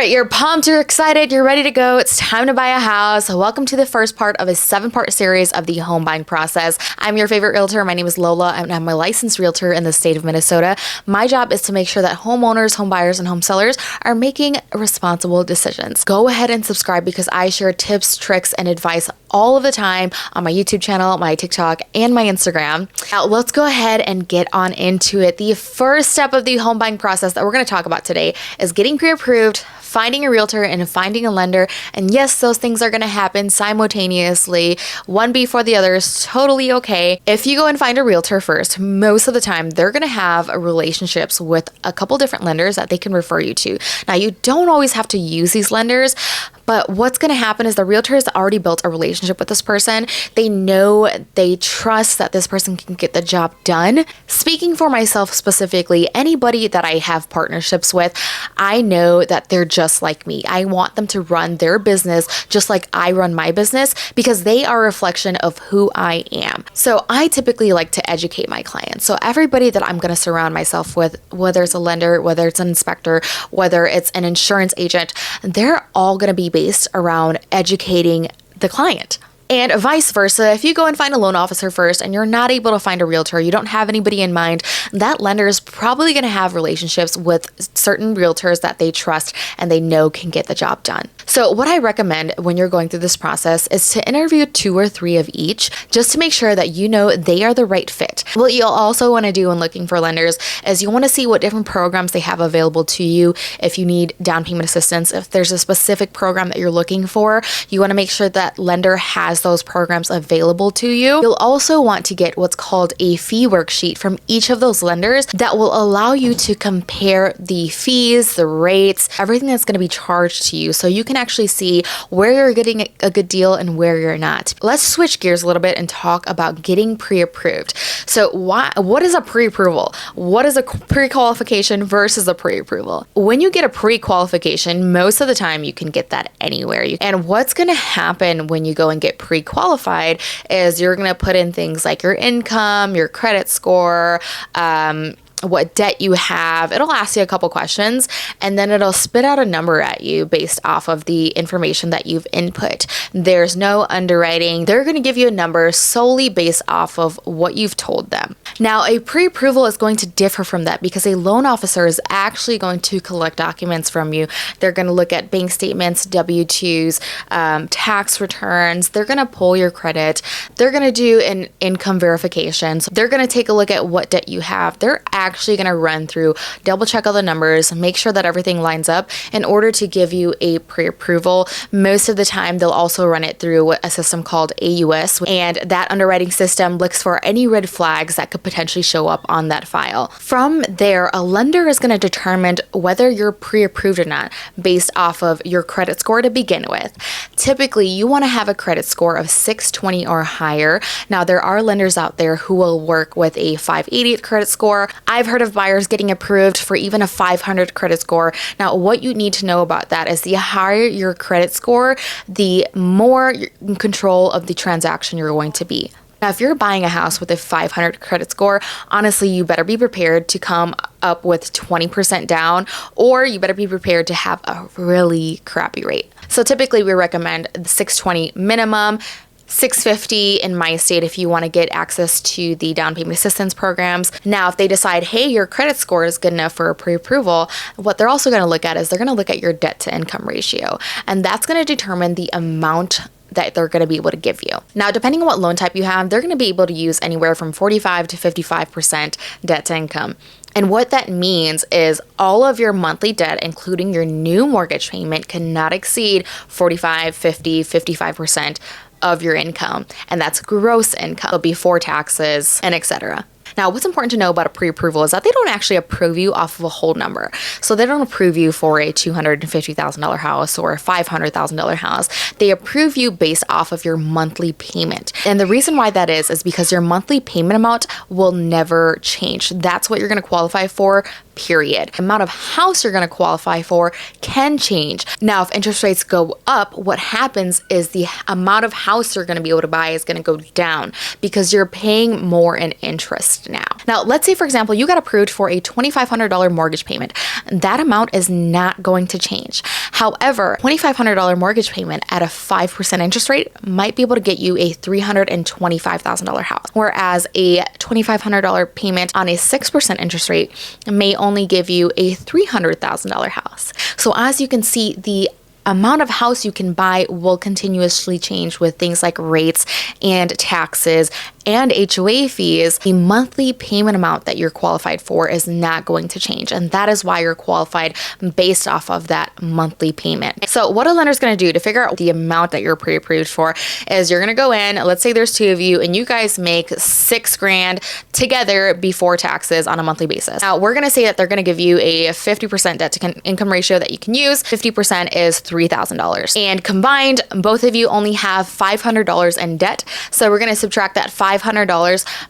right, you're pumped, you're excited, you're ready to go. It's time to buy a house. Welcome to the first part of a 7-part series of the home buying process. I'm your favorite realtor. My name is Lola, and I'm a licensed realtor in the state of Minnesota. My job is to make sure that homeowners, home buyers, and home sellers are making responsible decisions. Go ahead and subscribe because I share tips, tricks, and advice all of the time on my YouTube channel, my TikTok, and my Instagram. Now, let's go ahead and get on into it. The first step of the home buying process that we're going to talk about today is getting pre-approved, finding a realtor, and finding a lender. And yes, those things are going to happen simultaneously. One before the other is totally okay. If you go and find a realtor first, most of the time they're going to have relationships with a couple different lenders that they can refer you to. Now, you don't always have to use these lenders, but what's going to happen is the realtor has already built a relationship with this person. They know, they trust that this person can get the job done. Speaking for myself specifically, anybody that I have partnerships with, I know that they're just like me. I want them to run their business just like I run my business because they are a reflection of who I am. So I typically like to educate my clients. So everybody that I'm going to surround myself with, whether it's a lender, whether it's an inspector, whether it's an insurance agent, they're all going to be based around educating the client. And vice versa, if you go and find a loan officer first and you're not able to find a realtor, you don't have anybody in mind, that lender is probably going to have relationships with certain realtors that they trust and they know can get the job done. So what I recommend when you're going through this process is to interview 2 or 3 of each just to make sure that you know they are the right fit. What you'll also want to do when looking for lenders is you want to see what different programs they have available to you. If you need down payment assistance, if there's a specific program that you're looking for, you want to make sure that lender has those programs available to you. You'll also want to get what's called a fee worksheet from each of those lenders that will allow you to compare the fees, the rates, everything that's going to be charged to you so you can actually see where you're getting a good deal and where you're not. Let's switch gears a little bit and talk about getting pre-approved. So what is a pre-approval? What is a pre-qualification versus a pre-approval? When you get a pre-qualification, most of the time you can get that anywhere. And what's going to happen when you go and get pre-qualified is you're going to put in things like your income, your credit score, what debt you have. It'll ask you a couple questions and then it'll spit out a number at you based off of the information that you've input. There's no underwriting. They're going to give you a number solely based off of what you've told them. Now, a pre-approval is going to differ from that because a loan officer is actually going to collect documents from you. They're going to look at bank statements, W-2s, tax returns. They're going to pull your credit. They're going to do an income verification. So they're going to take a look at what debt you have. They're actually going to run through, double check all the numbers, make sure that everything lines up in order to give you a pre-approval. Most of the time, they'll also run it through a system called AUS, and that underwriting system looks for any red flags that could potentially show up on that file. From there, a lender is going to determine whether you're pre-approved or not based off of your credit score to begin with. Typically, you want to have a credit score of 620 or higher. Now, there are lenders out there who will work with a 588 credit score. I've heard of buyers getting approved for even a 500 credit score. Now, what you need to know about that is the higher your credit score, the more in control of the transaction you're going to be. Now, if you're buying a house with a 500 credit score, honestly, you better be prepared to come up with 20% down, or you better be prepared to have a really crappy rate. So typically we recommend the 620 minimum, 650 in my state if you want to get access to the down payment assistance programs. Now, if they decide, hey, your credit score is good enough for a pre-approval, what they're also going to look at is they're going to look at your debt to income ratio, and that's going to determine the amount that they're going to be able to give you. Now, depending on what loan type you have, they're going to be able to use anywhere from 45 to 55% debt to income. And what that means is all of your monthly debt, including your new mortgage payment, cannot exceed 45, 50, 55% of your income. And that's gross income before taxes and etc. Now, what's important to know about a pre-approval is that they don't actually approve you off of a whole number. So they don't approve you for a $250,000 house or a $500,000 house. They approve you based off of your monthly payment. And the reason why that is because your monthly payment amount will never change. That's what you're going to qualify for period. The amount of house you're going to qualify for can change. Now, if interest rates go up, what happens is the amount of house you're going to be able to buy is going to go down because you're paying more in interest now. Now, let's say, for example, you got approved for a $2,500 mortgage payment. That amount is not going to change. However, $2,500 mortgage payment at a 5% interest rate might be able to get you a $325,000 house, whereas a $2,500 payment on a 6% interest rate may only give you a $300,000 house. So as you can see, the amount of house you can buy will continuously change with things like rates and taxes and HOA fees. The monthly payment amount that you're qualified for is not going to change. And that is why you're qualified based off of that monthly payment. So what a lender's going to do to figure out the amount that you're pre-approved for is you're going to go in, let's say there's two of you and you guys make $6,000 together before taxes on a monthly basis. Now we're going to say that they're going to give you a 50% debt to income ratio that you can use. 50% is $3,000. And combined, both of you only have $500 in debt. So we're going to subtract that $500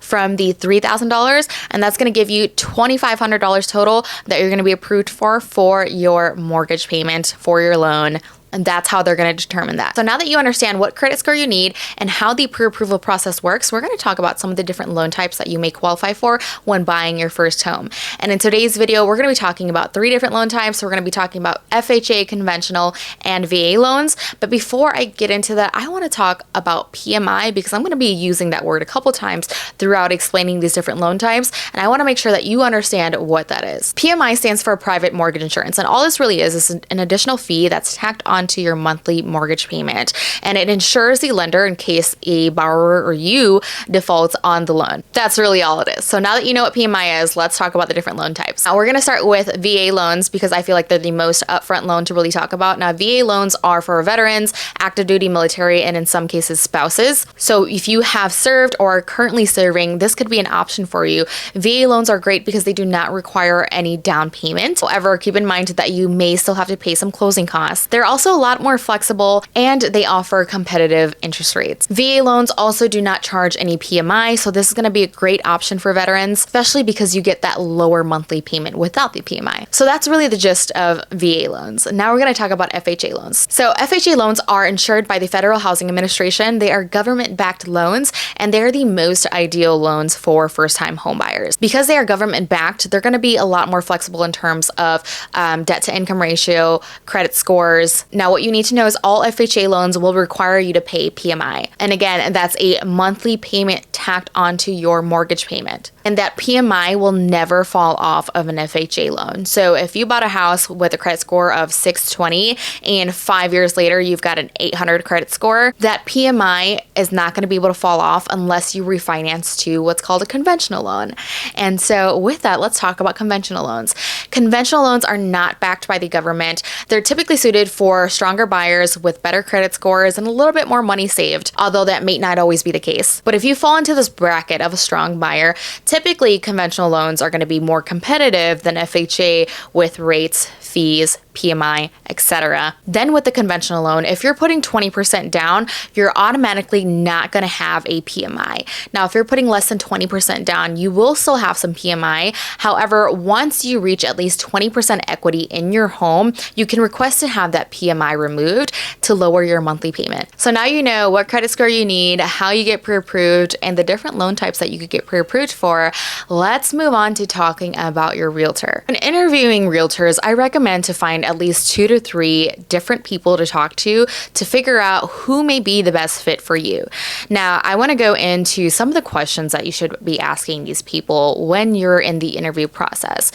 from the $3,000, and that's going to give you $2,500 total that you're going to be approved for your mortgage payment, for your loan. And that's how they're going to determine that. So now that you understand what credit score you need and how the pre-approval process works, we're going to talk about some of the different loan types that you may qualify for when buying your first home. And in today's video, we're going to be talking about 3 different loan types. We're going to be talking about FHA, conventional, and VA loans. But before I get into that, I want to talk about PMI because I'm going to be using that word a couple times throughout explaining these different loan types. And I want to make sure that you understand what that is. PMI stands for private mortgage insurance. And all this really is an additional fee that's tacked on to your monthly mortgage payment, and it insures the lender in case a borrower or you defaults on the loan. That's really all it is. So now that you know what PMI is, let's talk about the different loan types. Now we're going to start with VA loans because I feel like they're the most upfront loan to really talk about. Now VA loans are for veterans, active duty military, and in some cases spouses. So if you have served or are currently serving, this could be an option for you. VA loans are great because they do not require any down payment. However, keep in mind that you may still have to pay some closing costs. They're also a lot more flexible and they offer competitive interest rates. VA loans also do not charge any PMI, so this is going to be a great option for veterans, especially because you get that lower monthly payment without the PMI. So that's really the gist of VA loans. Now we're going to talk about FHA loans. So FHA loans are insured by the Federal Housing Administration. They are government-backed loans and they're the most ideal loans for first-time homebuyers. Because they are government-backed, they're going to be a lot more flexible in terms of debt-to-income ratio, credit scores. Now what you need to know is all FHA loans will require you to pay PMI. And again, that's a monthly payment tacked onto your mortgage payment. And that PMI will never fall off of an FHA loan. So if you bought a house with a credit score of 620 and 5 years later you've got an 800 credit score, that PMI is not going to be able to fall off unless you refinance to what's called a conventional loan. And so with that, let's talk about conventional loans. Conventional loans are not backed by the government. They're typically suited for stronger buyers with better credit scores and a little bit more money saved, although that may not always be the case. But if you fall into this bracket of a strong buyer, typically conventional loans are going to be more competitive than FHA with rates, fees, PMI, etc. Then with the conventional loan, if you're putting 20% down, you're automatically not going to have a PMI. Now, if you're putting less than 20% down, you will still have some PMI. However, once you reach at least 20% equity in your home, you can request to have that PMI removed to lower your monthly payment. So now you know what credit score you need, how you get pre-approved, and the different loan types that you could get pre-approved for. Let's move on to talking about your realtor. When interviewing realtors, I recommend to find at least 2 to 3 different people to talk to figure out who may be the best fit for you. Now, I want to go into some of the questions that you should be asking these people when you're in the interview process.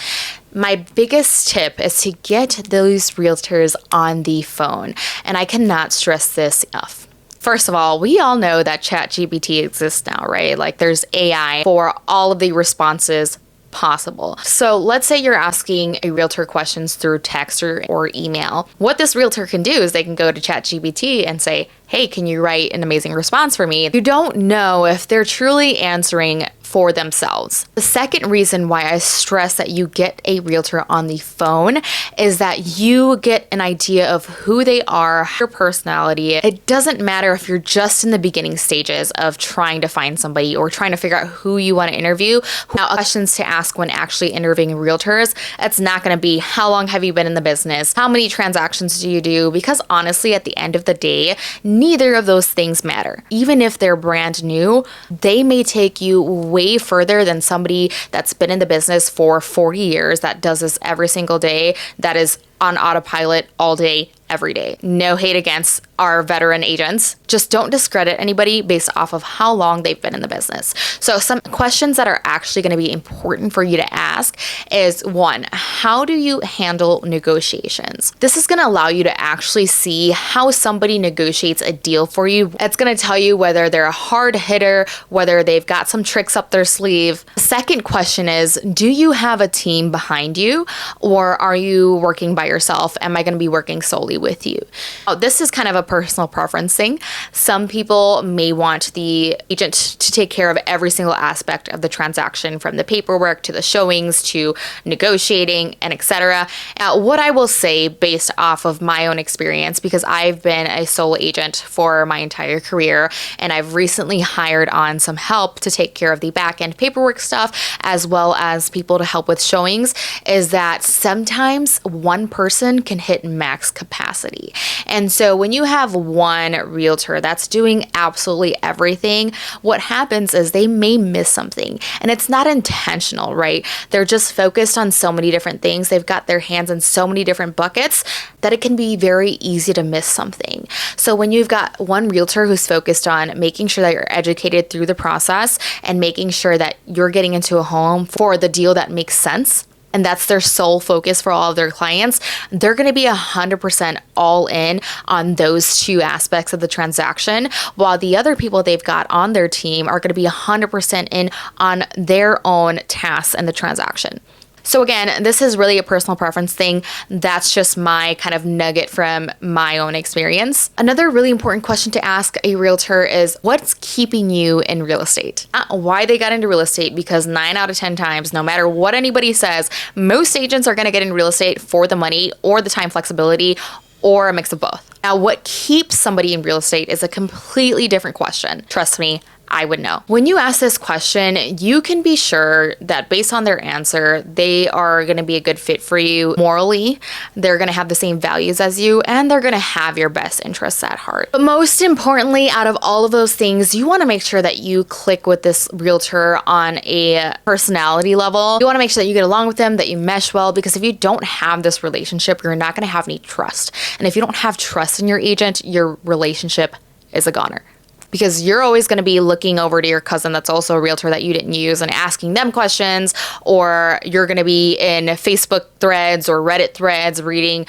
My biggest tip is to get those realtors on the phone, and I cannot stress this enough. First of all, we all know that ChatGPT exists now, right? Like there's AI for all of the responses possible. So let's say you're asking a realtor questions through text or email. What this realtor can do is they can go to ChatGPT and say, hey, can you write an amazing response for me? You don't know if they're truly answering for themselves. The second reason why I stress that you get a realtor on the phone is that you get an idea of who they are, their personality. It doesn't matter if you're just in the beginning stages of trying to find somebody or trying to figure out who you want to interview. Now, questions to ask when actually interviewing realtors, it's not going to be how long have you been in the business? How many transactions do you do? Because honestly, at the end of the day, neither of those things matter. Even if they're brand new, they may take you way further than somebody that's been in the business for 40 years, that does this every single day, that is on autopilot all day, every day. No hate against our veteran agents. Just don't discredit anybody based off of how long they've been in the business. So some questions that are actually going to be important for you to ask is, one, how do you handle negotiations? This is going to allow you to actually see how somebody negotiates a deal for you. It's going to tell you whether they're a hard hitter, whether they've got some tricks up their sleeve. The second question is, do you have a team behind you, or are you working by yourself? Am I going to be working solely with you? Oh, this is kind of a personal preference thing. Some people may want the agent to take care of every single aspect of the transaction, from the paperwork to the showings to negotiating and etc. What I will say based off of my own experience, because I've been a sole agent for my entire career and I've recently hired on some help to take care of the back end paperwork stuff as well as people to help with showings, is that sometimes one person can hit max capacity. And so when you have one realtor that's doing absolutely everything, what happens is they may miss something, and it's not intentional, right? They're just focused on so many different things. They've got their hands in so many different buckets that it can be very easy to miss something. So when you've got one realtor who's focused on making sure that you're educated through the process and making sure that you're getting into a home for the deal that makes sense, and that's their sole focus for all of their clients, they're going to be 100% all in on those two aspects of the transaction, while the other people they've got on their team are going to be 100% in on their own tasks and the transaction. So again, this is really a personal preference thing. That's just my kind of nugget from my own experience. Another really important question to ask a realtor is, what's keeping you in real estate? Why they got into real estate, because 9 out of 10 times, no matter what anybody says, most agents are going to get in real estate for the money or the time flexibility or a mix of both. Now, what keeps somebody in real estate is a completely different question. Trust me, I would know. When you ask this question, you can be sure that based on their answer, they are going to be a good fit for you morally, they're going to have the same values as you, and they're going to have your best interests at heart. But most importantly, out of all of those things, you want to make sure that you click with this realtor on a personality level. You want to make sure that you get along with them, that you mesh well, because if you don't have this relationship, you're not going to have any trust. And if you don't have trust in your agent, your relationship is a goner. Because you're always going to be looking over to your cousin that's also a realtor that you didn't use and asking them questions, or you're going to be in Facebook threads or Reddit threads reading,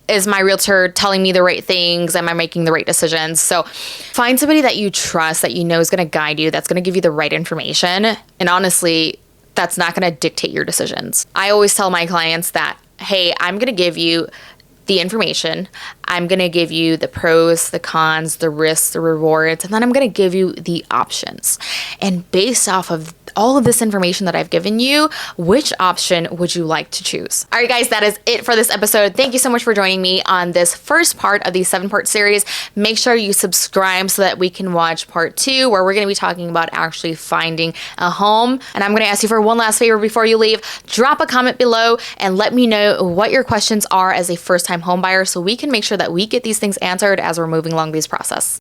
is my realtor telling me the right things? Am I making the right decisions? So find somebody that you trust, that you know is going to guide you, that's going to give you the right information. And honestly, that's not going to dictate your decisions. I always tell my clients that, hey, I'm going to give you the information. I'm going to give you the pros, the cons, the risks, the rewards, and then I'm going to give you the options. And based off of all of this information that I've given you, which option would you like to choose? All right, guys, that is it for this episode. Thank you so much for joining me on this first part of the 7-part series. Make sure you subscribe so that we can watch part 2, where we're going to be talking about actually finding a home. And I'm going to ask you for one last favor before you leave. Drop a comment below and let me know what your questions are as a first-time home buyer, so we can make sure that we get these things answered as we're moving along this process.